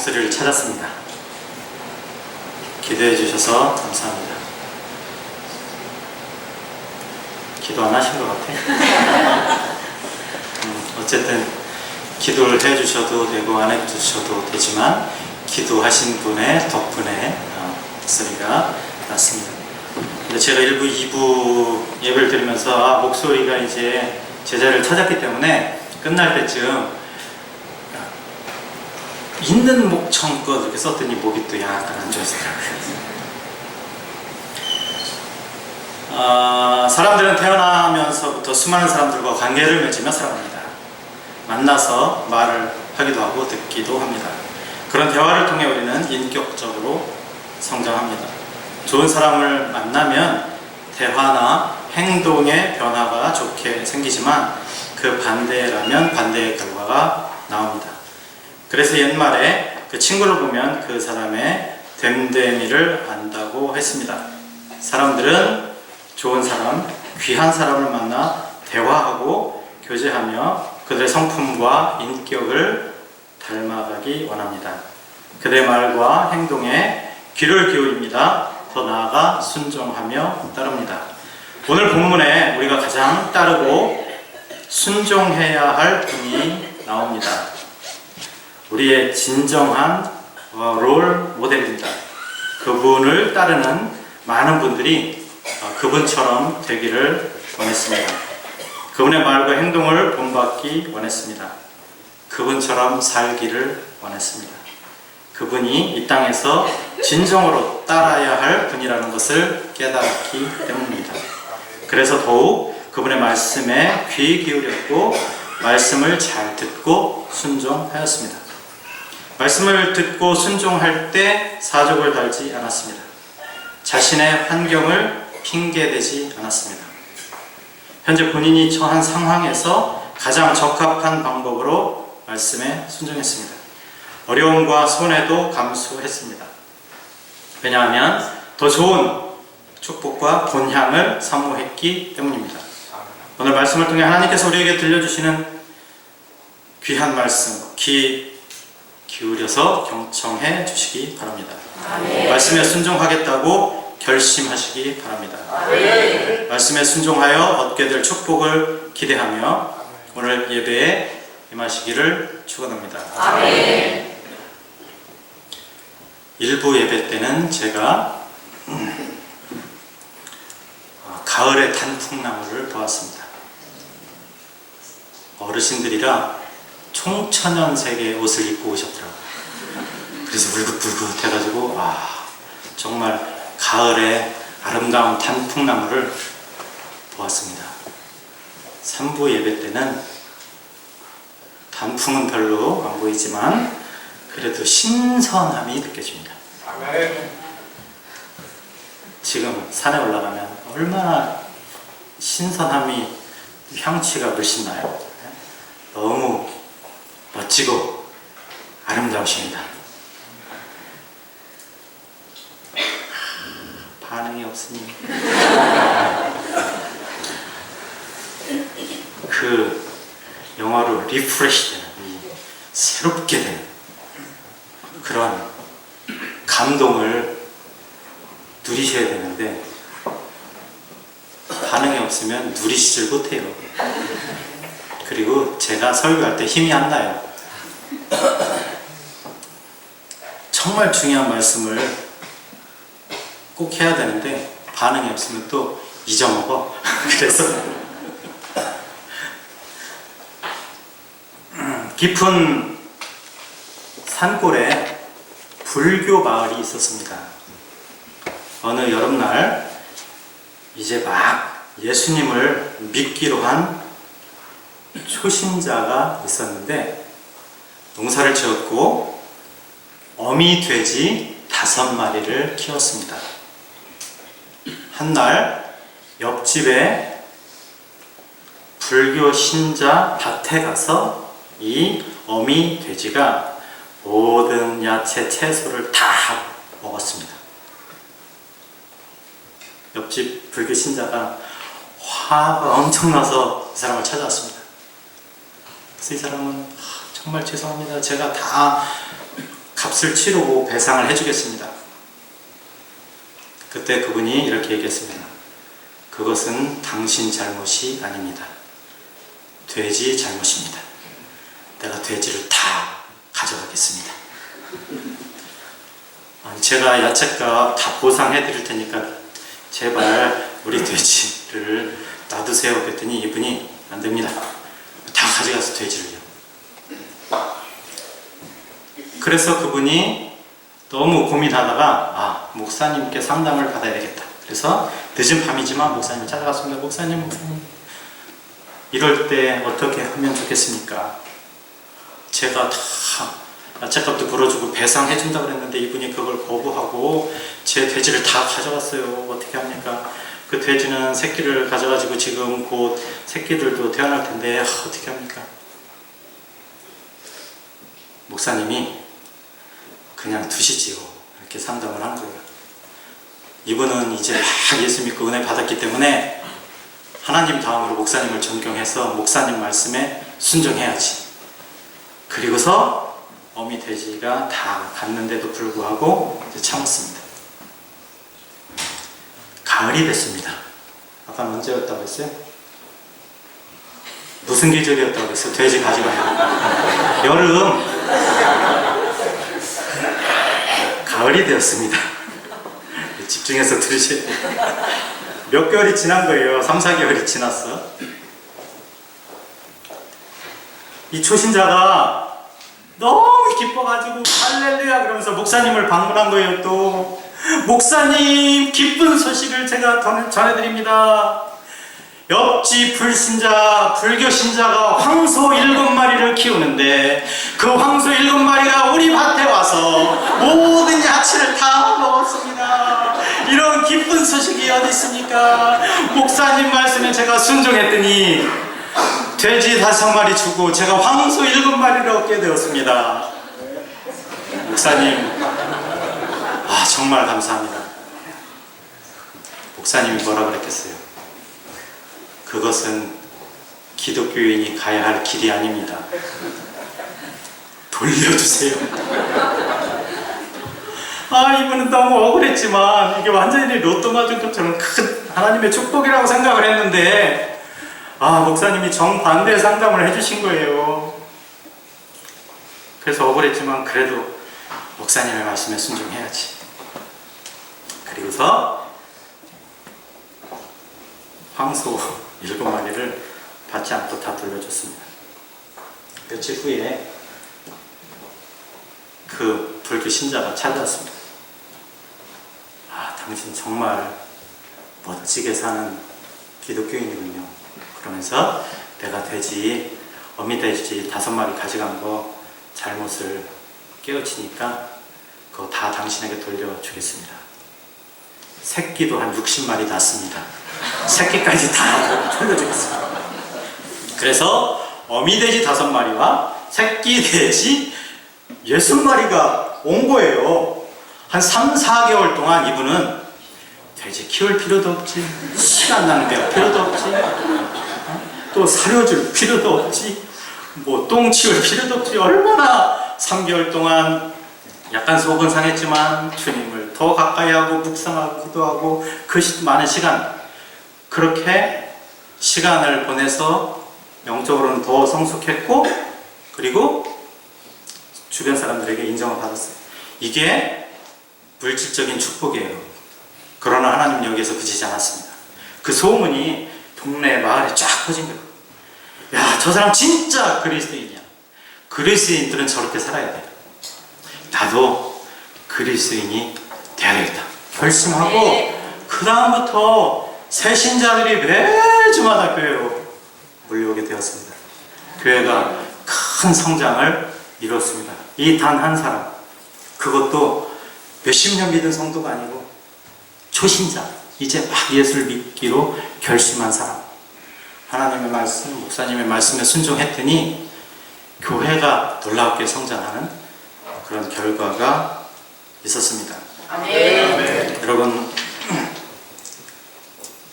목소리를 찾았습니다. 기도해 주셔서 감사합니다. 기도 안 하신 것 같아. 어쨌든 기도를 해 주셔도 되고 안 해 주셔도 되지만 기도하신 분의 덕분에 목소리가 났습니다. 근데 제가 1부, 2부 예배를 드리면서 목소리가 이제 제자리를 찾았기 때문에 끝날 때쯤 있는 목청껏 이렇게 썼더니 목이 또 약간 안 좋았어요. 사람들은 태어나면서부터 수많은 사람들과 관계를 맺으며 살아갑니다. 만나서 말을 하기도 하고 듣기도 합니다. 그런 대화를 통해 우리는 인격적으로 성장합니다. 좋은 사람을 만나면 대화나 행동의 변화가 좋게 생기지만 그 반대라면 반대의 결과가 나옵니다. 그래서 옛말에 그 친구를 보면 그 사람의 됨됨이를 안다고 했습니다. 사람들은 좋은 사람, 귀한 사람을 만나 대화하고 교제하며 그들의 성품과 인격을 닮아가기 원합니다. 그들의 말과 행동에 귀를 기울입니다. 더 나아가 순종하며 따릅니다. 오늘 본문에 우리가 가장 따르고 순종해야 할 분이 나옵니다. 우리의 진정한 롤 모델입니다. 그분을 따르는 많은 분들이 그분처럼 되기를 원했습니다. 그분의 말과 행동을 본받기 원했습니다. 그분처럼 살기를 원했습니다. 그분이 이 땅에서 진정으로 따라야 할 분이라는 것을 깨달았기 때문입니다. 그래서 더욱 그분의 말씀에 귀 기울였고 말씀을 잘 듣고 순종하였습니다. 말씀을 듣고 순종할 때 사족을 달지 않았습니다. 자신의 환경을 핑계대지 않았습니다. 현재 본인이 처한 상황에서 가장 적합한 방법으로 말씀에 순종했습니다. 어려움과 손해도 감수했습니다. 왜냐하면 더 좋은 축복과 본향을 사모했기 때문입니다. 오늘 말씀을 통해 하나님께서 우리에게 들려주시는 귀한 말씀, 귀 기울여서 경청해 주시기 바랍니다. 아멘. 말씀에 순종하겠다고 결심하시기 바랍니다. 아멘. 말씀에 순종하여 얻게 될 축복을 기대하며 오늘 예배에 임하시기를 축원합니다. 아멘. 일부 예배 때는 제가 가을의 단풍나무를 보았습니다. 어르신들이라 총천연색의 옷을 입고 오셨더라고요. 그래서 울긋불긋 해가지고 정말 가을의 아름다운 단풍나무를 보았습니다. 3부 예배 때는 단풍은 별로 안 보이지만 그래도 신선함이 느껴집니다. 지금 산에 올라가면 얼마나 신선함이 향취가 물씬 나요. 너무 멋지고 아름다우십니다. 반응이 없으니 그 영화로 리프레시 되는 새롭게 되는 그런 감동을 누리셔야 되는데 반응이 없으면 누리시질 못해요. 그리고 제가 설교할 때 힘이 안 나요. 정말 중요한 말씀을 꼭 해야 되는데 반응이 없으면 또 잊어먹어. 그래서 깊은 산골에 불교 마을이 있었습니다. 어느 여름날 이제 막 예수님을 믿기로 한 초신자가 있었는데 농사를 지었고 어미 돼지 5마리를 키웠습니다. 한날 옆집에 불교 신자 밭에 가서 이 어미 돼지가 모든 야채, 채소를 다 먹었습니다. 옆집 불교 신자가 화가 엄청나서 이 사람을 찾아왔습니다. 그래서 이 사람은 정말 죄송합니다. 제가 다 값을 치르고 배상을 해주겠습니다. 그때 그분이 이렇게 얘기했습니다. 그것은 당신 잘못이 아닙니다. 돼지 잘못입니다. 내가 돼지를 다 가져가겠습니다. 제가 야채값 다 보상해 드릴 테니까 제발 우리 돼지를 놔두세요. 그랬더니 이분이 안 됩니다. 다 가져가서 돼지를요. 그래서 그분이 너무 고민하다가 목사님께 상담을 받아야 되겠다. 그래서 늦은 밤이지만 목사님을 찾아갔습니다. 목사님, 이럴 때 어떻게 하면 좋겠습니까? 제가 다 야채값도 불어주고 배상해준다고 그랬는데 이분이 그걸 거부하고 제 돼지를 다 가져갔어요. 어떻게 합니까? 그 돼지는 새끼를 가져가지고 지금 곧 새끼들도 태어날 텐데 어떻게 합니까? 목사님이 그냥 두시지요. 이렇게 상담을 한 거예요. 이분은 이제 막 예수 믿고 은혜 받았기 때문에 하나님 다음으로 목사님을 존경해서 목사님 말씀에 순종해야지. 그리고서 어미 돼지가 다 갔는데도 불구하고 이제 참았습니다. 가을이 됐습니다. 아까 언제였다고 했어요? 무슨 계절이었다고 했어요? 돼지 가져가요. 여름. 가을이 되었습니다. 집중해서 들으셔야 돼요. 몇 개월이 지난 거예요. 3, 4개월이 지났어. 이 초신자가 너무 기뻐가지고 할렐루야 그러면서 목사님을 방문한 거예요. 또 목사님, 기쁜 소식을 제가 전해드립니다. 옆집 불신자, 불교 신자가 황소 7마리를 키우는데 그 황소 7마리가 우리 밭에 와서 모든 야채를 다 먹었습니다. 이런 기쁜 소식이 어디 있습니까? 목사님 말씀에 제가 순종했더니 돼지 5마리 주고 제가 황소 7마리를 얻게 되었습니다. 목사님, 정말 감사합니다. 목사님이 뭐라 그랬겠어요? 그것은 기독교인이 가야 할 길이 아닙니다. 돌려주세요. 이분은 너무 억울했지만 이게 완전히 로또 맞은 것처럼 큰 하나님의 축복이라고 생각을 했는데 목사님이 정반대의 상담을 해주신 거예요. 그래서 억울했지만 그래도 목사님의 말씀에 순종해야지. 그리고서 황소 7마리를 받지 않고 다 돌려줬습니다. 며칠 후에 그 불교 신자가 찾아왔습니다. 당신 정말 멋지게 사는 기독교인이군요. 그러면서 내가 어미 돼지 5마리 가져간 거 잘못을 깨우치니까 그거 다 당신에게 돌려주겠습니다. 새끼도 한 60마리 낳습니다. 새끼까지 다 돌려주겠습니다. 그래서 어미 돼지 5마리와 새끼 돼지 60마리가 온 거예요. 한 3, 4개월 동안 이분은 돼지 키울 필요도 없지, 시간 낭비할 필요도 없지, 또 사료줄 필요도 없지, 똥 치울 필요도 없지. 얼마나 3개월 동안 약간 속은 상했지만 주님을 더 가까이 하고 묵상하고 기도하고 그 많은 시간, 그렇게 시간을 보내서 영적으로는 더 성숙했고 그리고 주변 사람들에게 인정을 받았어요. 이게 물질적인 축복이에요. 그러나 하나님 여기에서 그치지 않았습니다. 그 소문이 동네 마을에 쫙 퍼진 거예요. 야, 저 사람 진짜 그리스도인이야. 그리스도인들은 저렇게 살아야 돼. 나도 그리스도인이 돼야겠다 결심하고 그 다음부터 새신자들이 매주마다 교회로 몰려오게 되었습니다. 교회가 큰 성장을 이뤘습니다. 이 단 한 사람, 그것도 몇십 년 믿은 성도가 아니고 초신자, 이제 막 예수를 믿기로 결심한 사람. 하나님의 말씀, 목사님의 말씀에 순종했더니 교회가 놀랍게 성장하는 그런 결과가 있었습니다. 아멘. 여러분,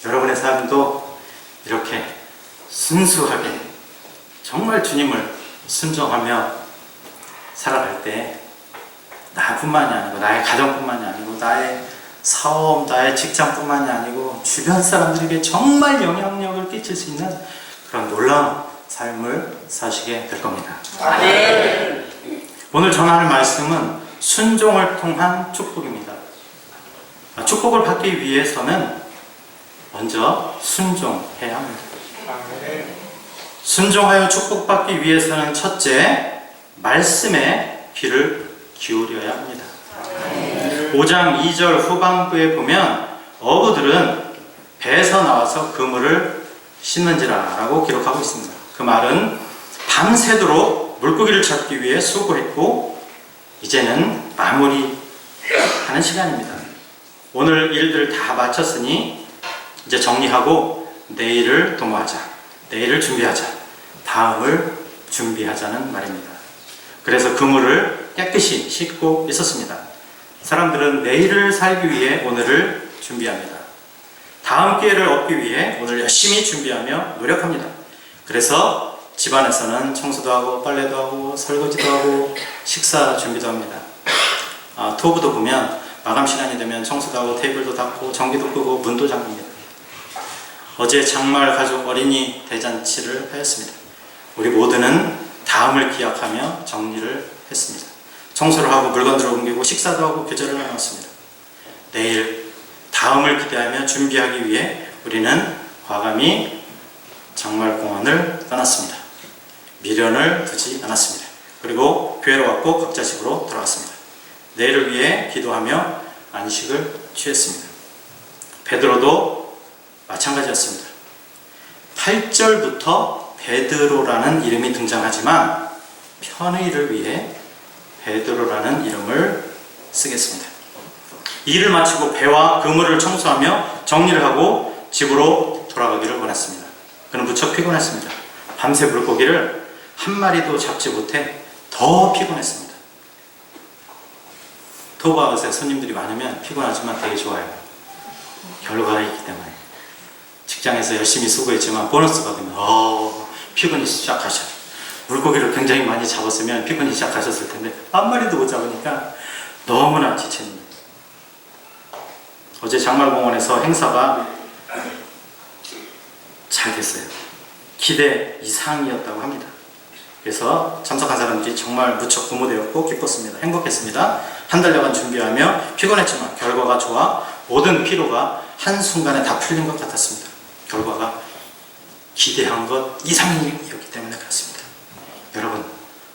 여러분의 삶도 이렇게 순수하게 정말 주님을 순종하며 살아갈 때 나뿐만이 아니고 나의 가정뿐만이 아니고 나의 사업, 나의 직장뿐만이 아니고 주변 사람들에게 정말 영향력을 끼칠 수 있는 그런 놀라운 삶을 사시게 될 겁니다. 아멘. 오늘 전할 말씀은 순종을 통한 축복입니다. 축복을 받기 위해서는 먼저 순종해야 합니다. 순종하여 축복받기 위해서는 첫째, 말씀에 귀를 기울여야 합니다. 5장 2절 후반부에 보면 어부들은 배에서 나와서 그물을 씻는지라 라고 기록하고 있습니다. 그 말은 밤새도록 물고기를 잡기 위해 수고했고 이제는 마무리하는 시간입니다. 오늘 일들 다 마쳤으니 이제 정리하고 내일을 도모하자, 내일을 준비하자, 다음을 준비하자는 말입니다. 그래서 그물을 깨끗이 씻고 있었습니다. 사람들은 내일을 살기 위해 오늘을 준비합니다. 다음 기회를 얻기 위해 오늘 열심히 준비하며 노력합니다. 그래서 집안에서는 청소도 하고 빨래도 하고 설거지도 하고 식사 준비도 합니다. 토부도 보면 마감 시간이 되면 청소도 하고 테이블도 닦고 전기도 끄고 문도 잠깁니다. 어제 장말 가족 어린이 대잔치를 하였습니다. 우리 모두는 다음을 기약하며 정리를 했습니다. 청소를 하고 물건들을 옮기고 식사도 하고 교제를 나눴습니다. 내일 다음을 기대하며 준비하기 위해 우리는 과감히 장말공원을 떠났습니다. 미련을 두지 않았습니다. 그리고 교회로 왔고 각자 집으로 돌아왔습니다. 내일을 위해 기도하며 안식을 취했습니다. 베드로도 마찬가지였습니다. 8절부터 베드로라는 이름이 등장하지만 편의를 위해 베드로라는 이름을 쓰겠습니다. 일을 마치고 배와 그물을 청소하며 정리를 하고 집으로 돌아가기를 원했습니다. 그는 무척 피곤했습니다. 밤새 물고기를 한 마리도 잡지 못해 더 피곤했습니다. 토바웃에 손님들이 많으면 피곤하지만 되게 좋아요. 결과가 있기 때문에. 직장에서 열심히 수고했지만 보너스 받으면 피곤이 시작하셔요. 물고기를 굉장히 많이 잡았으면 피곤이 시작하셨을 텐데 한 마리도 못 잡으니까 너무나 지칩니다. 어제 장말공원에서 행사가 잘 됐어요. 기대 이상이었다고 합니다. 그래서 참석한 사람들이 정말 무척 고무되었고 기뻤습니다. 행복했습니다. 한 달여간 준비하며 피곤했지만 결과가 좋아 모든 피로가 한순간에 다 풀린 것 같았습니다. 결과가 기대한 것 이상이었기 때문에 그렇습니다. 여러분,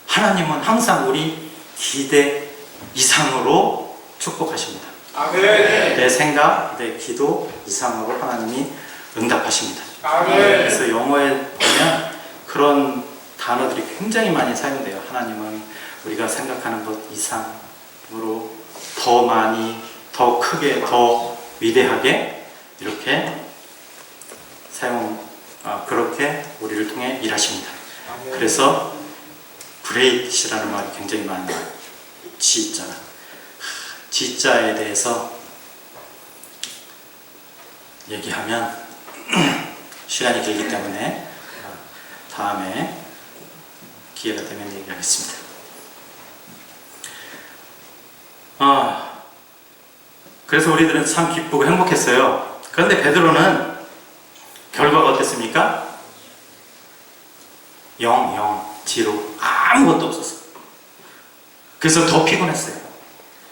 하나님은 항상 우리 기대 이상으로 축복하십니다. 아멘. 내 생각, 내 기도 이상으로 하나님이 응답하십니다. 아멘. 그래서 영어에 보면 그런 단어들이 굉장히 많이 사용돼요. 하나님은 우리가 생각하는 것 이상으로 더 많이, 더 크게, 더 위대하게 이렇게 그렇게 우리를 통해 일하십니다. 아멘. 그래서 great이라는 말이 굉장히 많이 나와요. G자나. G자에 대해서 얘기하면 시간이 길기 때문에 다음에 기회가 되면 얘기하겠습니다. 그래서 우리들은 참 기쁘고 행복했어요. 그런데 베드로는 결과가 어땠습니까? 0, 아무것도 없었어요. 그래서 더 피곤했어요.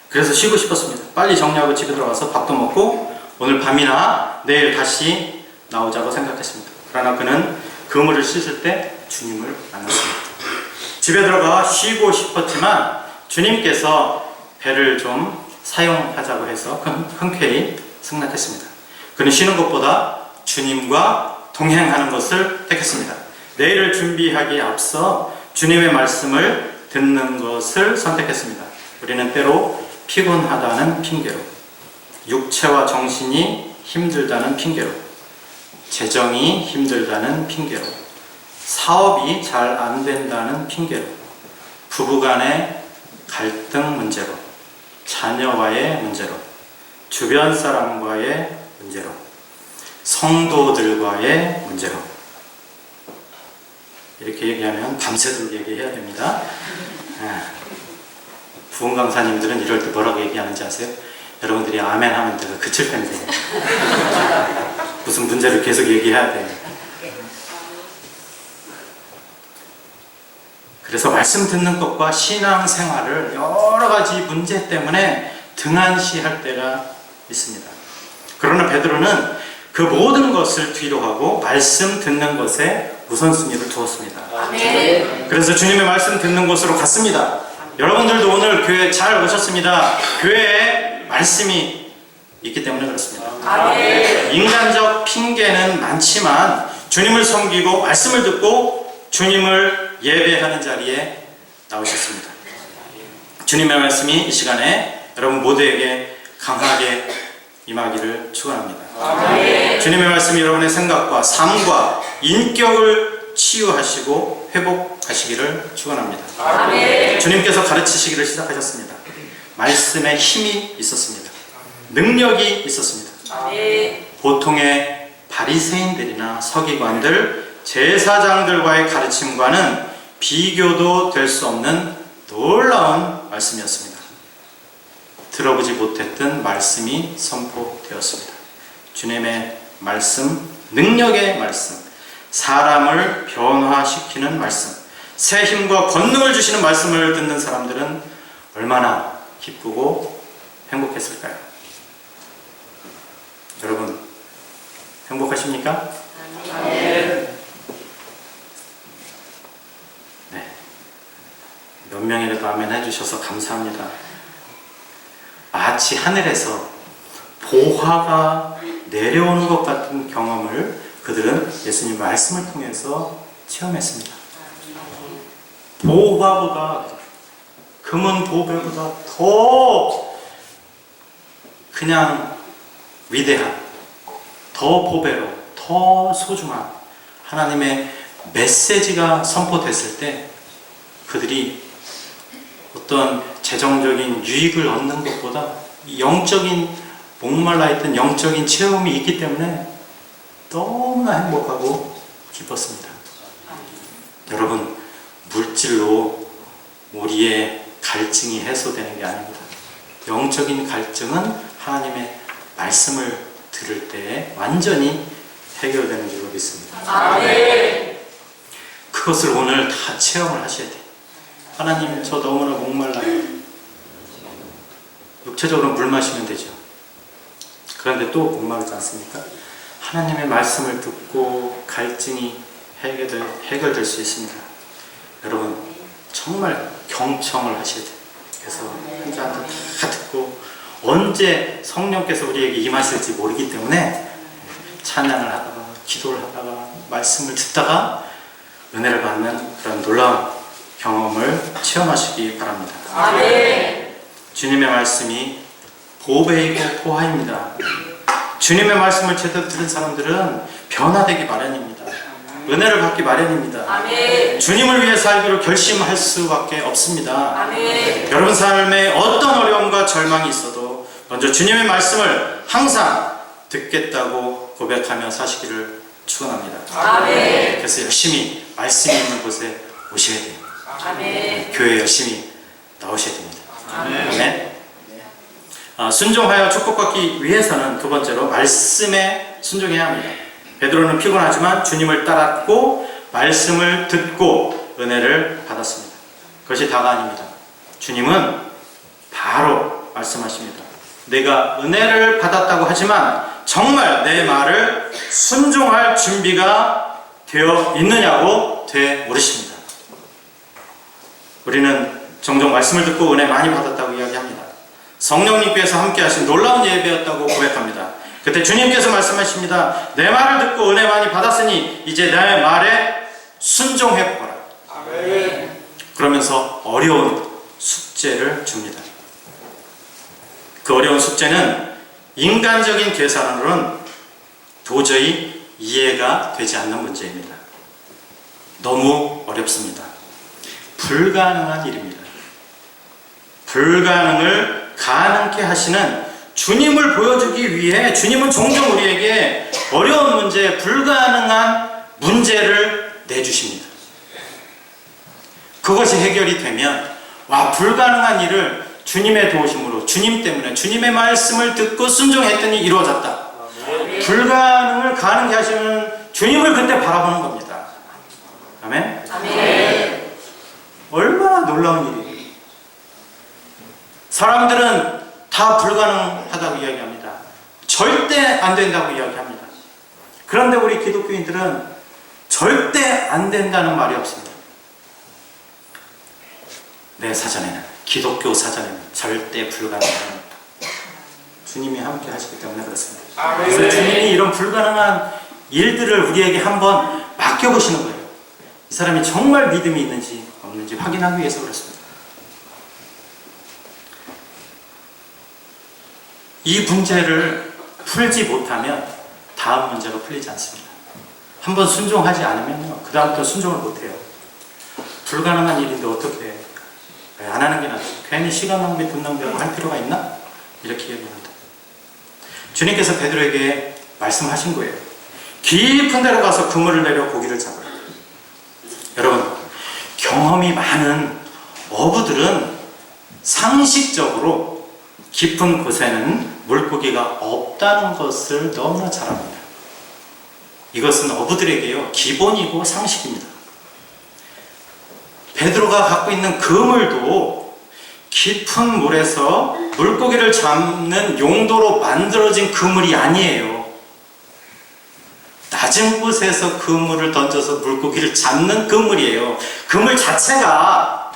그래서 쉬고 싶었습니다. 빨리 정리하고 집에 들어가서 밥도 먹고 오늘 밤이나 내일 다시 나오자고 생각했습니다. 그러나 그는 그물을 씻을 때 주님을 만났습니다. 집에 들어가 쉬고 싶었지만 주님께서 배를 좀 사용하자고 해서 흔쾌히 승낙했습니다. 그는 쉬는 것보다 주님과 동행하는 것을 택했습니다. 내일을 준비하기에 앞서 주님의 말씀을 듣는 것을 선택했습니다. 우리는 때로 피곤하다는 핑계로, 육체와 정신이 힘들다는 핑계로, 재정이 힘들다는 핑계로, 사업이 잘 안 된다는 핑계로, 부부간의 갈등 문제로, 자녀와의 문제로, 주변 사람과의 문제로, 성도들과의 문제로 이렇게 얘기하면 밤새도록 얘기해야 됩니다. 부흥 강사님들은 이럴 때 뭐라고 얘기하는지 아세요? 여러분들이 아멘 하면 내가 그칠 텐데 무슨 문제를 계속 얘기해야 돼. 그래서 말씀 듣는 것과 신앙생활을 여러 가지 문제 때문에 등한시할 때가 있습니다. 그러나 베드로는 그 모든 것을 뒤로 하고 말씀 듣는 것에 우선순위를 두었습니다. 아멘. 그래서 주님의 말씀 듣는 곳으로 갔습니다. 여러분들도 오늘 교회 잘 오셨습니다. 교회에 말씀이 있기 때문에 그렇습니다. 아멘. 인간적 핑계는 많지만 주님을 섬기고 말씀을 듣고 주님을 예배하는 자리에 나오셨습니다. 주님의 말씀이 이 시간에 여러분 모두에게 강하게 임하기를 축원합니다. 아멘. 주님의 말씀이 여러분의 생각과 삶과 인격을 치유하시고 회복하시기를 축원합니다. 아멘. 주님께서 가르치시기를 시작하셨습니다. 말씀에 힘이 있었습니다. 능력이 있었습니다. 아멘. 보통의 바리새인들이나 서기관들, 제사장들과의 가르침과는 비교도 될 수 없는 놀라운 말씀이었습니다. 들어보지 못했던 말씀이 선포되었습니다. 주님의 말씀, 능력의 말씀, 사람을 변화시키는 말씀, 새 힘과 권능을 주시는 말씀을 듣는 사람들은 얼마나 기쁘고 행복했을까요? 여러분, 행복하십니까? 아멘. 네. 몇 명이라도 아멘 해주셔서 감사합니다. 마치 하늘에서 보화가 내려오는 것 같은 경험을 그들은 예수님 말씀을 통해서 체험했습니다. 보화보다, 금은 보배보다 더 그냥 위대한, 더 보배로, 더 소중한 하나님의 메시지가 선포됐을 때 그들이 어떤 재정적인 유익을 얻는 것보다 영적인 목말라 있던 영적인 체험이 있기 때문에 너무나 행복하고 기뻤습니다. 여러분, 물질로 우리의 갈증이 해소되는 게 아닙니다. 영적인 갈증은 하나님의 말씀을 들을 때 완전히 해결되는 줄로 믿습니다. 아멘. 그것을 오늘 다 체험을 하셔야 돼요. 하나님, 저 너무나 목말라요. 육체적으로 물 마시면 되죠. 그런데 또 목마르지 않습니까? 하나님의 말씀을 듣고 갈증이 해결될 수 있습니다. 여러분, 정말 경청을 하셔야 돼요. 그래서 한 잔 다 듣고 언제 성령께서 우리에게 임하실지 모르기 때문에 찬양을 하다가 기도를 하다가 말씀을 듣다가 은혜를 받는 그런 놀라운 경험을 체험하시기 바랍니다. 아멘. 주님의 말씀이 보배이고 보화입니다. 주님의 말씀을 제대로 들은 사람들은 변화되기 마련입니다. 은혜를 받기 마련입니다. 아멘. 주님을 위해 살기로 결심할 수밖에 없습니다. 아멘. 여러분 삶에 어떤 어려움과 절망이 있어도 먼저 주님의 말씀을 항상 듣겠다고 고백하며 사시기를 축원합니다. 아멘. 그래서 열심히 말씀이 있는 곳에 오셔야 돼요. 아멘. 교회 열심히 나오셔야 됩니다. 아멘. 아멘. 순종하여 축복받기 위해서는 두 번째로 말씀에 순종해야 합니다. 베드로는 피곤하지만 주님을 따랐고 말씀을 듣고 은혜를 받았습니다. 그것이 다가 아닙니다. 주님은 바로 말씀하십니다. 내가 은혜를 받았다고 하지만 정말 내 말을 순종할 준비가 되어 있느냐고 되물으십니다. 우리는 종종 말씀을 듣고 은혜 많이 받았다고 이야기합니다. 성령님께서 함께 하신 놀라운 예배였다고 고백합니다. 그때 주님께서 말씀하십니다. 내 말을 듣고 은혜 많이 받았으니 이제 내 말에 순종해보라. 아멘. 그러면서 어려운 숙제를 줍니다. 그 어려운 숙제는 인간적인 계산으로는 도저히 이해가 되지 않는 문제입니다. 너무 어렵습니다. 불가능한 일입니다. 불가능을 가능케 하시는 주님을 보여주기 위해 주님은 종종 우리에게 어려운 문제, 불가능한 문제를 내주십니다. 그것이 해결이 되면 불가능한 일을 주님의 도우심으로, 주님 때문에, 주님의 말씀을 듣고 순종했더니 이루어졌다. 불가능을 가능케 하시는 주님을 그때 바라보는 겁니다. 아멘? 아멘. 얼마나 놀라운 일이에요. 사람들은 다 불가능하다고 이야기합니다. 절대 안 된다고 이야기합니다. 그런데 우리 기독교인들은 절대 안 된다는 말이 없습니다. 내 사전에는, 기독교 사전에는 절대 불가능한 주님이 함께 하시기 때문에 그렇습니다. 그래서 주님이 이런 불가능한 일들을 우리에게 한번 맡겨보시는 거예요. 이 사람이 정말 믿음이 있는지 없는지 확인하기 위해서 그렇습니다. 이 문제를 풀지 못하면 다음 문제가 풀리지 않습니다. 한번 순종하지 않으면요, 그 다음부터 순종을 못해요. 불가능한 일인데 어떻게 해? 왜 안 하는 게 낫지? 괜히 시간 낭비, 돈 낭비하고 할 필요가 있나? 이렇게 얘기합니다. 주님께서 베드로에게 말씀하신 거예요. 깊은 데로 가서 그물을 내려 고기를 잡으라. 여러분, 경험이 많은 어부들은 상식적으로 깊은 곳에는 물고기가 없다는 것을 너무나 잘 압니다. 이것은 어부들에게요, 기본이고 상식입니다. 베드로가 갖고 있는 그물도 깊은 물에서 물고기를 잡는 용도로 만들어진 그물이 아니에요. 낮은 곳에서 그물을 던져서 물고기를 잡는 그물이에요. 그물 자체가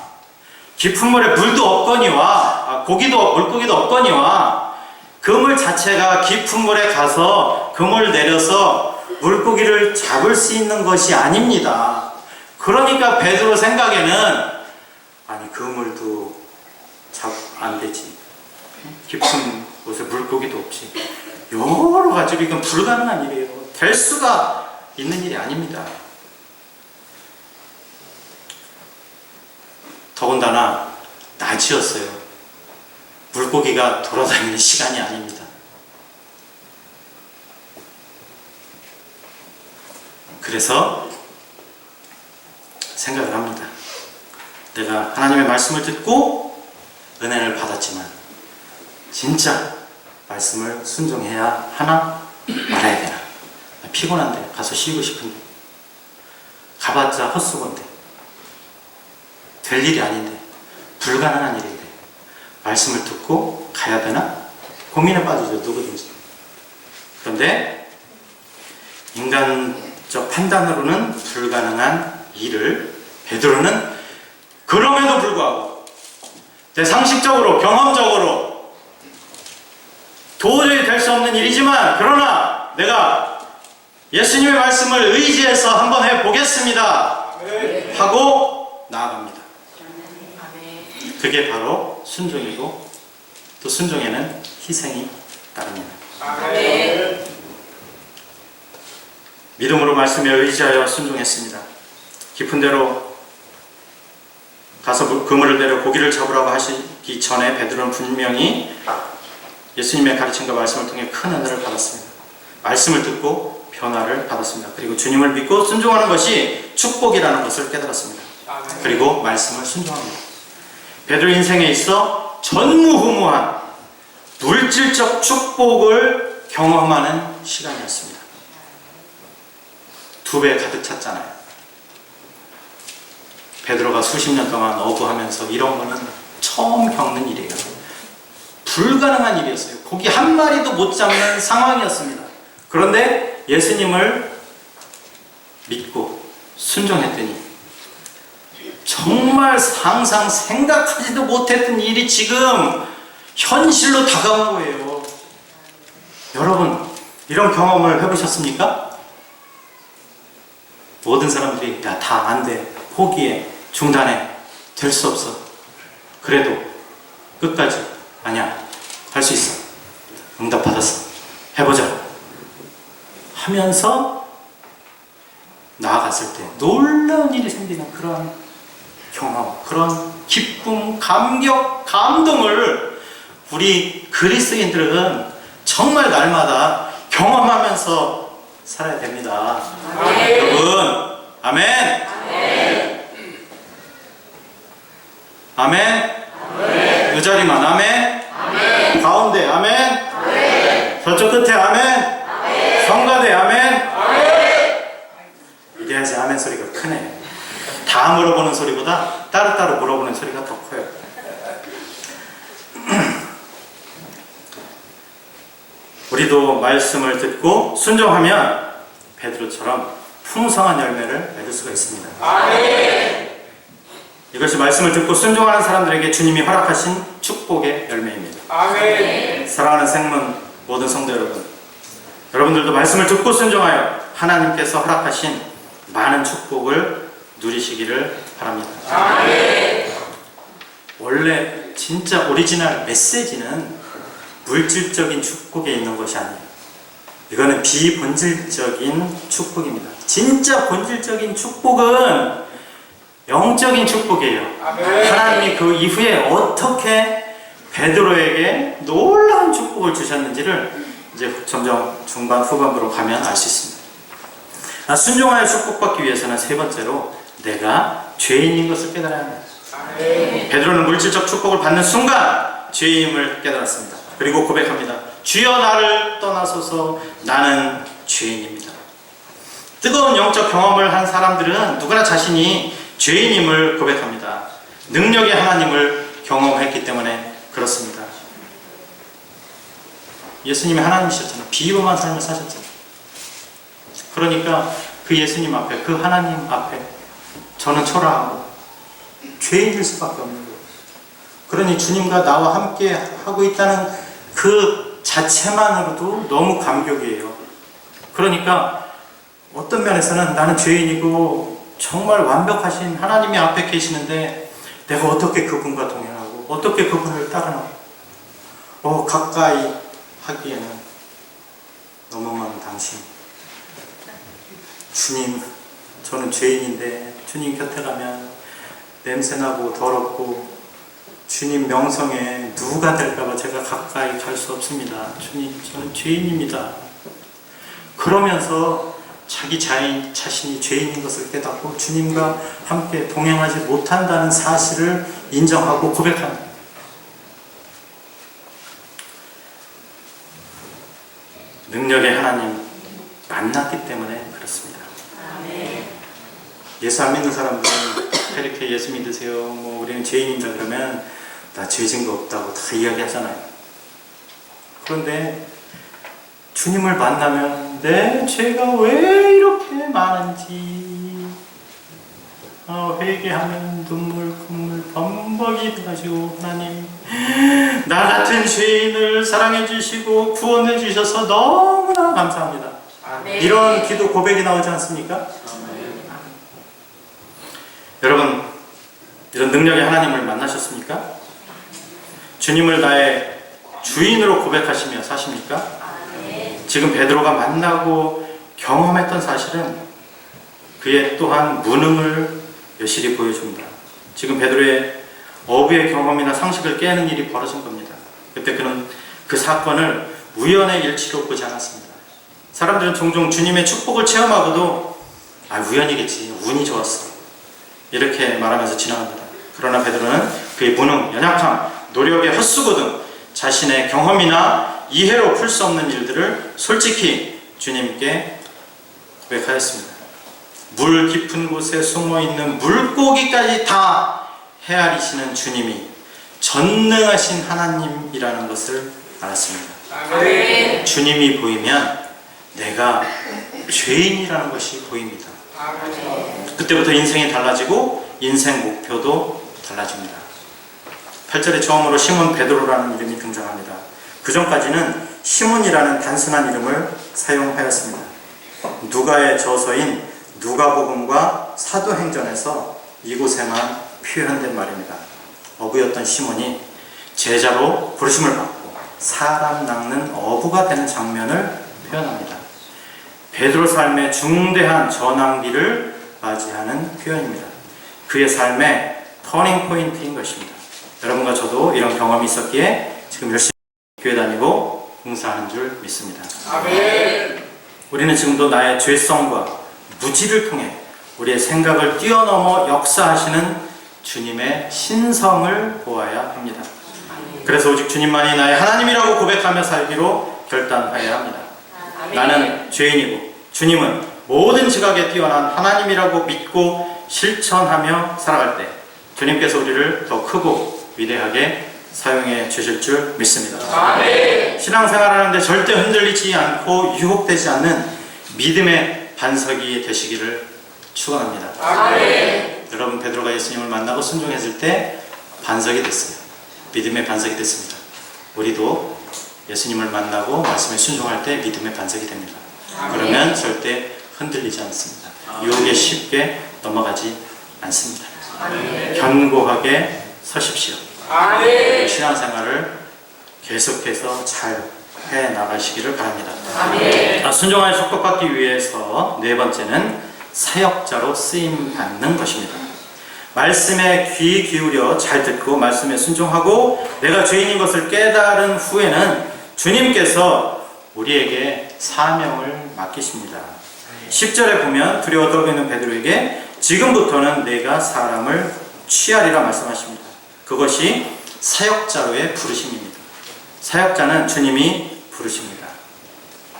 깊은 물에 물도 없거니와 물고기도 없거니와 그물 자체가 깊은 물에 가서 그물을 내려서 물고기를 잡을 수 있는 것이 아닙니다. 그러니까 베드로 생각에는 아니 그물도 안 되지, 깊은 곳에 물고기도 없지, 여러 가지로 이건 불가능한 일이에요. 될 수가 있는 일이 아닙니다. 더군다나 낮이었어요. 물고기가 돌아다니는 시간이 아닙니다. 그래서 생각을 합니다. 내가 하나님의 말씀을 듣고 은혜를 받았지만 진짜 말씀을 순종해야 하나 말아야 되나? 피곤한데, 가서 쉬고 싶은데, 가봤자 헛수건데, 될 일이 아닌데, 불가능한 일인데 말씀을 듣고 가야 되나? 고민에 빠지죠, 누구든지. 그런데 인간적 판단으로는 불가능한 일을 베드로는 그럼에도 불구하고 내 상식적으로, 경험적으로 도저히 될 수 없는 일이지만 그러나 내가 예수님의 말씀을 의지해서 한번 해보겠습니다 하고 나아갑니다. 그게 바로 순종이고, 또 순종에는 희생이 따릅니다. 믿음으로 말씀에 의지하여 순종했습니다. 깊은 데로 가서 그물을 내려 고기를 잡으라고 하시기 전에 베드로는 분명히 예수님의 가르침과 말씀을 통해 큰 은혜를 받았습니다. 말씀을 듣고 변화를 받았습니다. 그리고 주님을 믿고 순종하는 것이 축복이라는 것을 깨달았습니다. 그리고 말씀을 순종합니다. 베드로 인생에 있어 전무후무한 물질적 축복을 경험하는 시간이었습니다. 2배 가득 찼잖아요. 베드로가 수십 년 동안 어부하면서 이런 거는 처음 겪는 일이에요. 불가능한 일이었어요. 고기 한 마리도 못 잡는 상황이었습니다. 그런데 예수님을 믿고 순종했더니 정말 상상 생각하지도 못했던 일이 지금 현실로 다가온 거예요. 여러분, 이런 경험을 해보셨습니까? 모든 사람들이 야, 다 안 돼, 포기해, 중단해, 될 수 없어. 그래도 끝까지 아니야, 할 수 있어, 응답 받았어, 해보자 하면서 나아갔을 때 놀라운 일이 생기는 그런 경험, 그런 기쁨, 감격, 감동을 우리 그리스도인들은 정말 날마다 경험하면서 살아야 됩니다. 여러분, 아멘. 아멘. 자리만 아멘. 아멘. 가운데 아멘. 아멘. 저쪽 끝에 아멘. 아멘. 성가대 아멘. 아멘. 이래야지 아멘 소리가 크네. 다 물어보는 소리보다 따로따로 물어보는 소리가 더 커요. 우리도 말씀을 듣고 순종하면 베드로처럼 풍성한 열매를 맺을 수가 있습니다. 아멘. 이것이 말씀을 듣고 순종하는 사람들에게 주님이 허락하신 축복의 열매입니다. 아멘. 사랑하는 생문 모든 성도 여러분, 여러분들도 말씀을 듣고 순종하여 하나님께서 허락하신 많은 축복을 누리시기를 바랍니다. 아멘. 원래 진짜 오리지널 메시지는 물질적인 축복에 있는 것이 아니에요. 이거는 비본질적인 축복입니다. 진짜 본질적인 축복은 영적인 축복이에요. 아멘. 하나님이 그 이후에 어떻게 베드로에게 놀라운 축복을 주셨는지를 이제 점점 중반 후반부로 가면 알 수 있습니다. 순종하여 축복받기 위해서는 세 번째로 내가 죄인인 것을 깨달아야 합니다. 아멘. 베드로는 물질적 축복을 받는 순간 죄인임을 깨달았습니다. 그리고 고백합니다. 주여 나를 떠나소서 나는 죄인입니다. 뜨거운 영적 경험을 한 사람들은 누구나 자신이 죄인임을 고백합니다. 능력의 하나님을 경험했기 때문에 그렇습니다. 예수님이 하나님이셨잖아요. 비범한 삶을 사셨잖아요. 그러니까 그 예수님 앞에, 그 하나님 앞에 저는 초라하고 죄인일 수밖에 없는 거예요. 그러니 주님과 나와 함께 하고 있다는 그 자체만으로도 너무 감격이에요. 그러니까 어떤 면에서는 나는 죄인이고 정말 완벽하신 하나님이 앞에 계시는데 내가 어떻게 그분과 동행하고 어떻게 그분을 따르나 가까이 하기에는 너무 먼 당신, 주님, 저는 죄인인데 주님 곁에 가면 냄새나고 더럽고 주님 명성에 누가 될까봐 제가 가까이 갈 수 없습니다. 주님, 저는 죄인입니다. 그러면서 자기 자신이 죄인인 것을 깨닫고 주님과 함께 동행하지 못한다는 사실을 인정하고 고백합니다. 능력의 하나님 만났기 때문에 그렇습니다. 아멘. 예수 안 믿는 사람들은 이렇게 예수 믿으세요, 우리는 죄인이다 그러면 나 죄진 거 없다고 다 이야기하잖아요. 그런데 주님을 만나면 내 죄가 왜 이렇게 많은지 회개하면 눈물 콧물 범벅이 돼가지고 하나님 나 같은 죄인을 사랑해 주시고 구원해 주셔서 너무나 감사합니다. 아멘. 이런 기도 고백이 나오지 않습니까? 아멘. 여러분, 이런 능력의 하나님을 만나셨습니까? 주님을 나의 주인으로 고백하시며 사십니까? 아멘. 지금 베드로가 만나고 경험했던 사실은 그의 또한 무능을 여실히 보여줍니다. 지금 베드로의 어부의 경험이나 상식을 깨는 일이 벌어진 겁니다. 그때 그는 그 사건을 우연의 일치로 보지 않았습니다. 사람들은 종종 주님의 축복을 체험하고도 우연이겠지, 운이 좋았어, 이렇게 말하면서 지나갑니다. 그러나 베드로는 그의 무능, 연약함, 노력의 헛수고 등 자신의 경험이나 이해로 풀 수 없는 일들을 솔직히 주님께 고백하였습니다. 물 깊은 곳에 숨어있는 물고기까지 다 헤아리시는 주님이 전능하신 하나님이라는 것을 알았습니다. 아멘. 주님이 보이면 내가 죄인이라는 것이 보입니다. 아멘. 그때부터 인생이 달라지고 인생 목표도 달라집니다. 8절에 처음으로 시몬 베드로라는 이름이 등장합니다. 그 전까지는 시몬이라는 단순한 이름을 사용하였습니다. 누가의 저서인 누가복음과 사도행전에서 이곳에만 표현된 말입니다. 어부였던 시몬이 제자로 부르심을 받고 사람 낚는 어부가 되는 장면을 표현합니다. 베드로 삶의 중대한 전환기를 맞이하는 표현입니다. 그의 삶의 터닝 포인트인 것입니다. 여러분과 저도 이런 경험이 있었기에 지금 열심히 교회 다니고 봉사하는 줄 믿습니다. 아멘. 우리는 지금도 나의 죄성과 무지를 통해 우리의 생각을 뛰어넘어 역사하시는 주님의 신성을 보아야 합니다. 그래서 오직 주님만이 나의 하나님이라고 고백하며 살기로 결단하여야 합니다. 나는 죄인이고 주님은 모든 지각에 뛰어난 하나님이라고 믿고 실천하며 살아갈 때 주님께서 우리를 더 크고 위대하게 사용해 주실 줄 믿습니다. 아멘. 신앙생활하는데 절대 흔들리지 않고 유혹되지 않는 믿음의 반석이 되시기를 축원합니다. 아멘. 여러분, 베드로가 예수님을 만나고 순종했을 때 반석이 됐어요. 믿음의 반석이 됐습니다. 우리도 예수님을 만나고 말씀에 순종할 때 믿음의 반석이 됩니다. 그러면 절대 흔들리지 않습니다. 유혹에 쉽게 넘어가지 않습니다. 견고하게 서십시오. 아멘. 신앙생활을 계속해서 잘 해나가시기를 바랍니다. 아멘. 순종하여 축복받기 위해서 네 번째는 사역자로 쓰임받는 것입니다. 말씀에 귀 기울여 잘 듣고 말씀에 순종하고 내가 죄인인 것을 깨달은 후에는 주님께서 우리에게 사명을 맡기십니다. 10절에 보면 두려워 떨고 있는 베드로에게 지금부터는 내가 사람을 취하리라 말씀하십니다. 그것이 사역자로의 부르심입니다. 사역자는 주님이 부르십니다.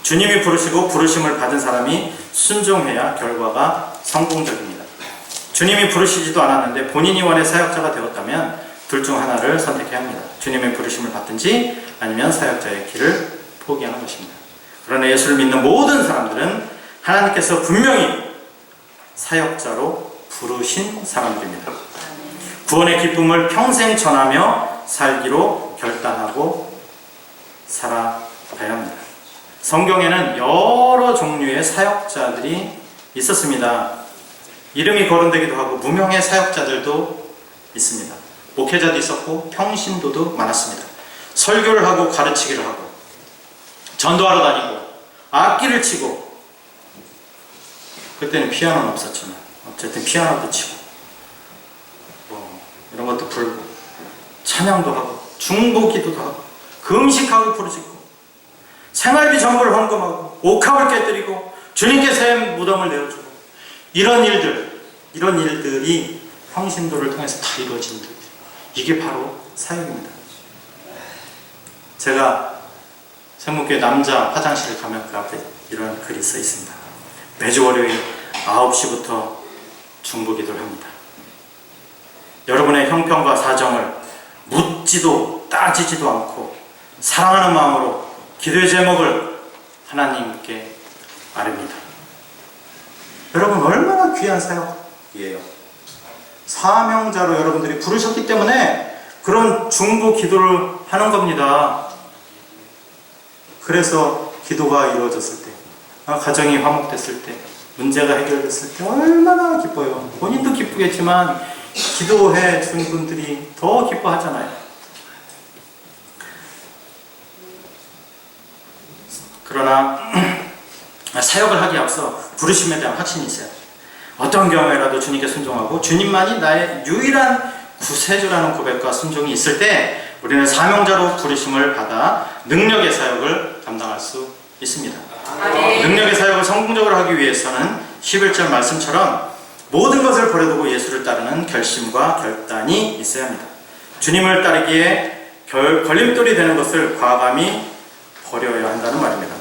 주님이 부르시고 부르심을 받은 사람이 순종해야 결과가 성공적입니다. 주님이 부르시지도 않았는데 본인이 원해 사역자가 되었다면 둘 중 하나를 선택해야 합니다. 주님의 부르심을 받든지 아니면 사역자의 길을 포기하는 것입니다. 그러나 예수를 믿는 모든 사람들은 하나님께서 분명히 사역자로 부르신 사람들입니다. 구원의 기쁨을 평생 전하며 살기로 결단하고 살아가야 합니다. 성경에는 여러 종류의 사역자들이 있었습니다. 이름이 거론되기도 하고 무명의 사역자들도 있습니다. 목회자도 있었고 평신도도 많았습니다. 설교를 하고 가르치기를 하고 전도하러 다니고 악기를 치고, 그때는 피아노는 없었지만 어쨌든 피아노도 치고 이런 것도 불고 찬양도 하고 중보기도도 하고 금식하고 부르짖고 생활비 전부를 헌금하고 옥합을 깨뜨리고 주님께 새 무덤을 내어주고 이런 일들이 평신도를 통해서 다 이루어진 일들. 이게 바로 사역입니다. 제가 생목교회 남자 화장실에 가면 그 앞에 이런 글이 써 있습니다. 매주 월요일 9시부터 중보기도를 합니다. 여러분의 형편과 사정을 묻지도 따지지도 않고 사랑하는 마음으로 기도의 제목을 하나님께 아뢰입니다. 여러분, 얼마나 귀한 사역이에요. 사명자로 여러분들이 부르셨기 때문에 그런 중보 기도를 하는 겁니다. 그래서 기도가 이루어졌을 때, 가정이 화목됐을 때, 문제가 해결됐을 때 얼마나 기뻐요. 본인도 기쁘겠지만 기도해 준 분들이 더 기뻐하잖아요. 그러나 사역을 하기에 앞서 부르심에 대한 확신이 있어요. 어떤 경우에라도 주님께 순종하고 주님만이 나의 유일한 구세주라는 고백과 순종이 있을 때 우리는 사명자로 부르심을 받아 능력의 사역을 감당할 수 있습니다. 능력의 사역을 성공적으로 하기 위해서는 11절 말씀처럼 모든 것을 버려두고 예수를 따르는 결심과 결단이 있어야 합니다. 주님을 따르기에 걸림돌이 되는 것을 과감히 버려야 한다는 말입니다.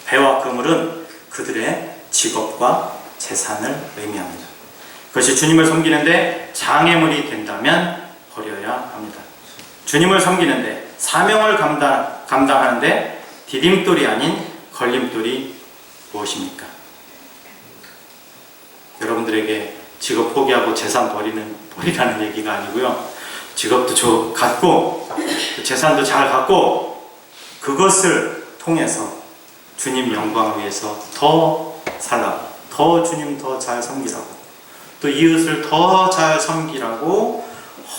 배와 그물은 그들의 직업과 재산을 의미합니다. 그것이 주님을 섬기는데 장애물이 된다면 버려야 합니다. 주님을 섬기는데 사명을 감당하는데 디딤돌이 아닌 걸림돌이 무엇입니까? 여러분들에게 직업 포기하고 재산 버리라는 얘기가 아니고요. 직업도 갖고 재산도 잘 갖고 그것을 통해서 주님 영광을 위해서 더 살라고, 더 주님 더 잘 섬기라고, 또 이웃을 더 잘 섬기라고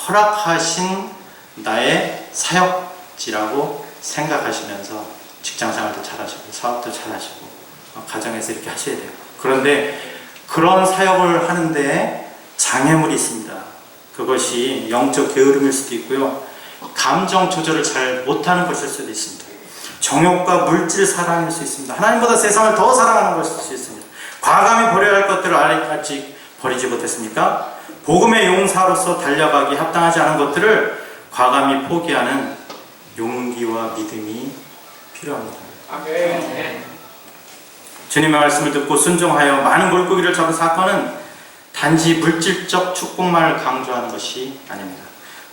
허락하신 나의 사역지라고 생각하시면서 직장생활도 잘하시고 사업도 잘하시고 가정에서 이렇게 하셔야 돼요. 그런데 그런 사역을 하는데 장애물이 있습니다. 그것이 영적 게으름일 수도 있고요. 감정 조절을 잘 못하는 것일 수도 있습니다. 정욕과 물질 사랑일 수 있습니다. 하나님보다 세상을 더 사랑하는 것일 수 있습니다. 과감히 버려야 할 것들을 아직 버리지 못했습니까? 복음의 용사로서 달려가기 합당하지 않은 것들을 과감히 포기하는 용기와 믿음이 필요합니다. 아멘. 주님의 말씀을 듣고 순종하여 많은 물고기를 잡은 사건은 단지 물질적 축복만을 강조하는 것이 아닙니다.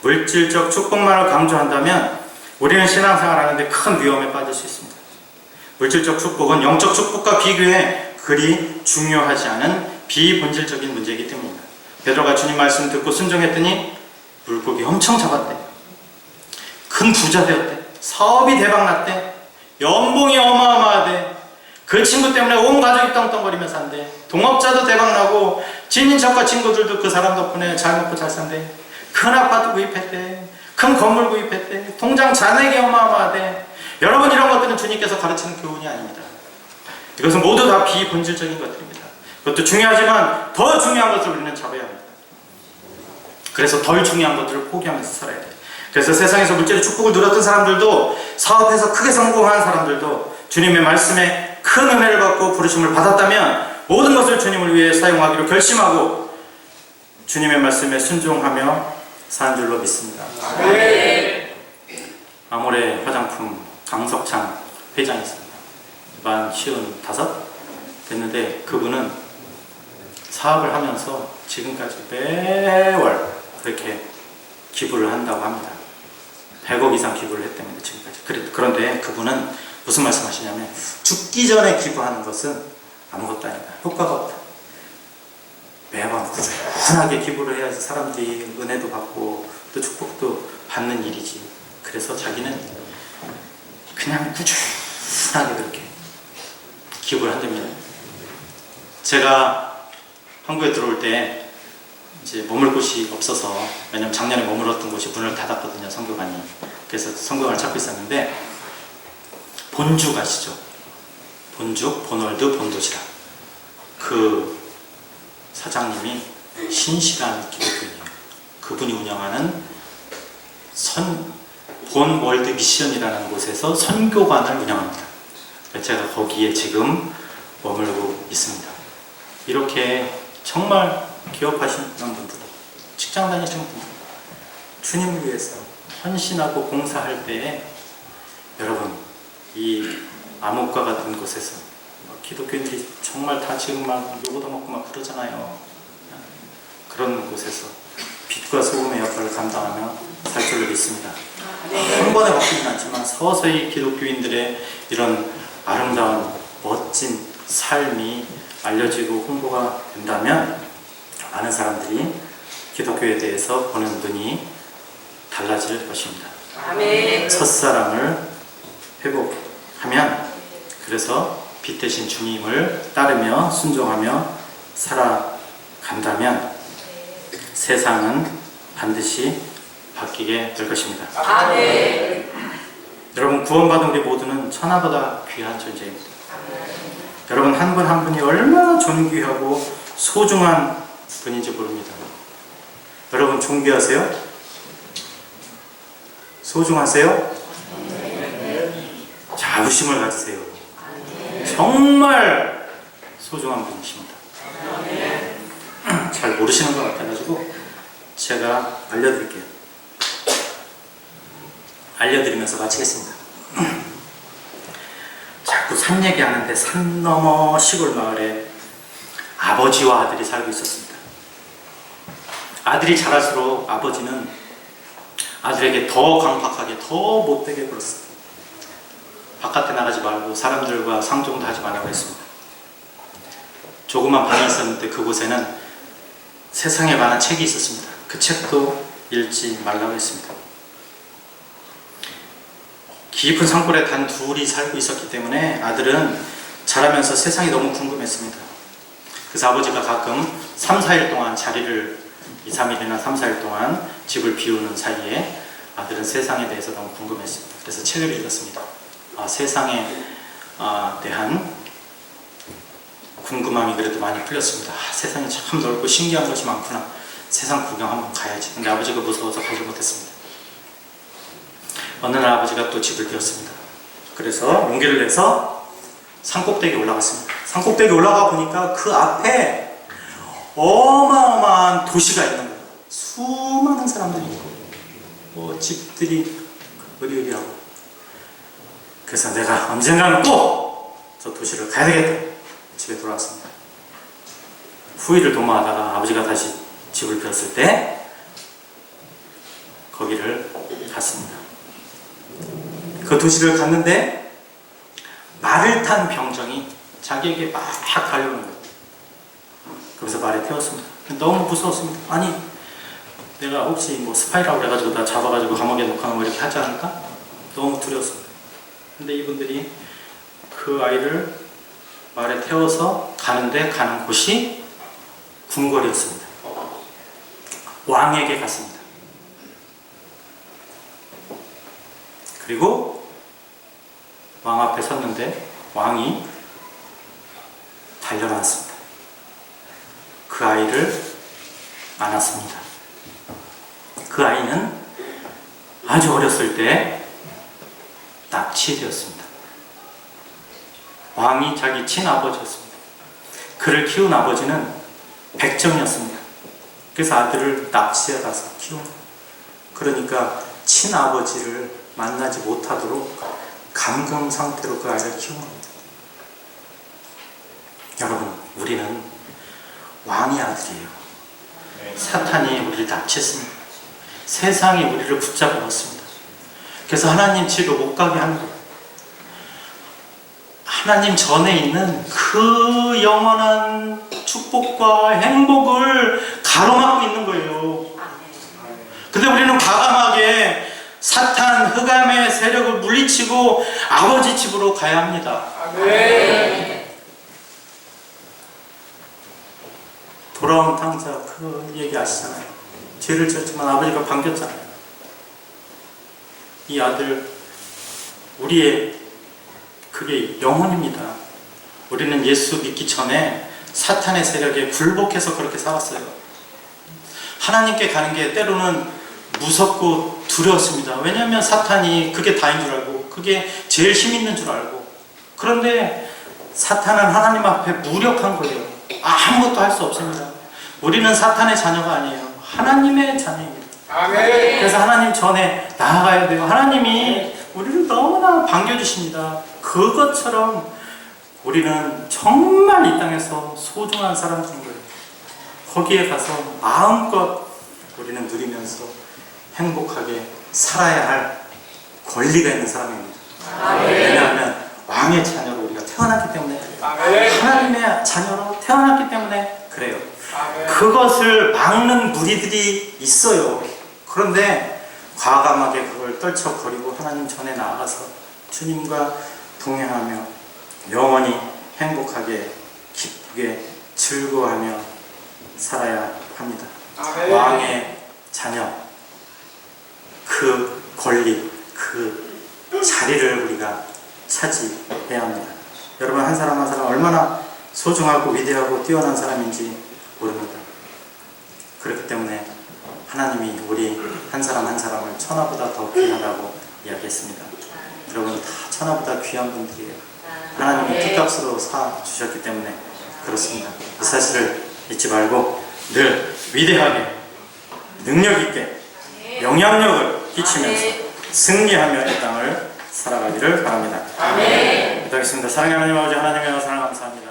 물질적 축복만을 강조한다면 우리는 신앙생활하는데 큰 위험에 빠질 수 있습니다. 물질적 축복은 영적 축복과 비교해 그리 중요하지 않은 비본질적인 문제이기 때문입니다. 베드로가 주님 말씀 듣고 순종했더니 물고기 엄청 잡았대. 큰 부자 되었대. 사업이 대박났대. 연봉이 어마어마하대. 그 친구 때문에 온 가족이 떵떵거리며 산대. 동업자도 대박나고 친인척과 친구들도 그 사람 덕분에 잘 먹고 잘 산대. 큰 아파트 구입했대. 큰 건물 구입했대. 통장 잔액이 어마어마하대. 여러분, 이런 것들은 주님께서 가르치는 교훈이 아닙니다. 이것은 모두 다 비본질적인 것들입니다. 그것도 중요하지만 더 중요한 것을 우리는 잡아야 합니다. 그래서 덜 중요한 것들을 포기하면서 살아야 돼요. 그래서 세상에서 물질의 축복을 누렸던 사람들도, 사업에서 크게 성공한 사람들도 주님의 말씀에 큰 은혜를 받고 부르심을 받았다면 모든 것을 주님을 위해 사용하기로 결심하고 주님의 말씀에 순종하며 산 줄로 믿습니다. 아모레 화장품 강석찬 회장이 있습니다. 만 55 됐는데 그분은 사업을 하면서 지금까지 매월 그렇게 기부를 한다고 합니다. 100억 이상 기부를 했답니다. 지금까지. 그런데 그분은 무슨 말씀하시냐면 죽기 전에 기부하는 것은 아무것도 아니다. 효과가 없다. 매번 꾸준하게 기부를 해야지 사람들이 은혜도 받고 또 축복도 받는 일이지. 그래서 자기는 그냥 꾸준하게 그렇게 기부를 한답니다. 제가 한국에 들어올 때 이제 머물 곳이 없어서, 왜냐면 작년에 머물렀던 곳이 문을 닫았거든요, 선교관이. 그래서 선교관을 찾고 있었는데, 본죽 아시죠? 본죽, 본월드, 본도시락. 그 사장님이 신실한 기독교인이에요. 그분이 운영하는 본월드 미션이라는 곳에서 선교관을 운영합니다. 제가 거기에 지금 머물고 있습니다. 이렇게 정말 기업하시는 분들, 직장 다니시는 분들, 주님을 위해서 헌신하고 봉사할 때에 여러분, 이 암흑과 같은 곳에서 기독교인들이 정말 다 지금 막 요거도 먹고 막 그러잖아요. 그런 곳에서 빛과 소금의 역할을 감당하며 살 줄로 믿습니다. 한 번에 바뀌진 않지만 서서히 기독교인들의 이런 아름다운 멋진 삶이 알려지고 홍보가 된다면 많은 사람들이 기독교에 대해서 보는 눈이 달라질 것입니다. 아멘. 첫사랑을 회복하면, 그래서 빛 대신 주님을 따르며 순종하며 살아간다면 세상은 반드시 바뀌게 될 것입니다. 아멘. 여러분, 구원받은 우리 모두는 천하보다 귀한 존재입니다. 여러분, 한 분 한 분이 얼마나 존귀하고 소중한 분인지 모릅니다. 여러분, 존귀하세요? 소중하세요? 자부심을 가지세요. 정말 소중한 분이십니다. 잘 모르시는 것 같아가지고 제가 알려드릴게요. 알려드리면서 마치겠습니다. 자꾸 산 얘기하는데 산 너머 시골 마을에 아버지와 아들이 살고 있었습니다. 아들이 자랄수록 아버지는 아들에게 더 강팍하게, 더 못되게 굴었습니다. 바깥에 나가지 말고 사람들과 상종도 하지 말라고 했습니다. 조그만 방이 있었는데 그곳에는 세상에 관한 책이 있었습니다. 그 책도 읽지 말라고 했습니다. 깊은 산골에 단 둘이 살고 있었기 때문에 아들은 자라면서 세상이 너무 궁금했습니다. 그래서 아버지가 가끔 3, 4일 동안 자리를 2, 3일이나 3, 4일 동안 집을 비우는 사이에 아들은 세상에 대해서 너무 궁금했습니다. 그래서 책을 읽었습니다. 세상에 대한 궁금함이 그래도 많이 풀렸습니다. 세상이 참 넓고 신기한 것이 많구나. 세상 구경 한번 가야지. 근데 아버지가 무서워서 가지 못했습니다. 어느 날 아버지가 또 집을 비웠습니다. 그래서 용기를 내서 산꼭대기에 올라갔습니다. 산꼭대기에 올라가 보니까 그 앞에 어마어마한 도시가 있는 거예요. 수많은 사람들이 있고 집들이 으리으리하고. 그래서 내가 언젠가는 꼭 저 도시를 가야 되겠다. 집에 돌아왔습니다. 후일을 도모하다가 아버지가 다시 집을 비웠을 때 거기를 갔습니다. 그 도시를 갔는데 말을 탄 병정이 자기에게 막 달려오는 거예요. 그래서 말에 태웠습니다. 너무 무서웠습니다. 아니 내가 혹시 뭐 스파이라고 그래가지고 나 잡아가지고 감옥에 놓거나 뭐 이렇게 하지 않을까? 너무 두려웠습니다. 근데 이분들이 그 아이를 말에 태워서 가는데 가는 곳이 궁궐이었습니다. 왕에게 갔습니다. 그리고 왕 앞에 섰는데 왕이 달려나왔습니다. 그 아이를 안았습니다. 그 아이는 아주 어렸을 때 납치되었습니다. 왕이 자기 친아버지였습니다. 그를 키운 아버지는 백정이었습니다. 그래서 아들을 납치해 가서 키운 거예요. 그러니까 친아버지를 만나지 못하도록 감금 상태로 그 아이를 키운 겁니다. 여러분, 우리는 왕의 아들이에요. 사탄이 우리를 납치했습니다. 세상이 우리를 붙잡아 놓습니다. 그래서 하나님 집에 못 가게 합니다. 하나님 전에 있는 그 영원한 축복과 행복을 가로막고 있는 거예요. 근데 우리는 과감하게 사탄, 흑암의 세력을 물리치고 아버지 집으로 가야 합니다. 돌아온 탕자 그 얘기 아시잖아요. 죄를 지었지만 아버지가 반겼잖아요. 이 아들, 우리의 그게 영혼입니다. 우리는 예수 믿기 전에 사탄의 세력에 굴복해서 그렇게 살았어요. 하나님께 가는 게 때로는 무섭고 두려웠습니다. 왜냐하면 사탄이 그게 다인 줄 알고 그게 제일 힘 있는 줄 알고. 그런데 사탄은 하나님 앞에 무력한 거예요. 아무것도 할 수 없습니다. 우리는 사탄의 자녀가 아니에요. 하나님의 자녀입니다. 아멘. 그래서 하나님 전에 나아가야 돼요. 하나님이 우리를 너무나 반겨주십니다. 그것처럼 우리는 정말 이 땅에서 소중한 사람들인 거예요. 거기에 가서 마음껏 우리는 누리면서 행복하게 살아야 할 권리가 있는 사람입니다. 왜냐하면 왕의 자녀로 우리가 태어났기 때문에 그래요. 하나님의 자녀로 태어났기 때문에 그래요. 그것을 막는 무리들이 있어요. 그런데 과감하게 그걸 떨쳐버리고 하나님 전에 나아가서 주님과 동행하며 영원히 행복하게 기쁘게 즐거워하며 살아야 합니다. 왕의 자녀, 그 권리, 그 자리를 우리가 차지해야 합니다. 여러분, 한 사람 한 사람 얼마나 소중하고 위대하고 뛰어난 사람인지 모릅니다. 그렇기 때문에 하나님이 우리 한 사람 한 사람을 천하보다 더 귀하다고 이야기했습니다. 여러분, 다 천하보다 귀한 분들이에요. 하나님이 피값으로 사주셨기 때문에 그렇습니다. 이 사실을 잊지 말고 늘 위대하게 능력 있게 영향력을 끼치면서 승리하며 이 땅을 살아가기를 바랍니다. 기도하겠습니다. 사랑하는 하나님 아버지, 하나님의 사랑 감사합니다.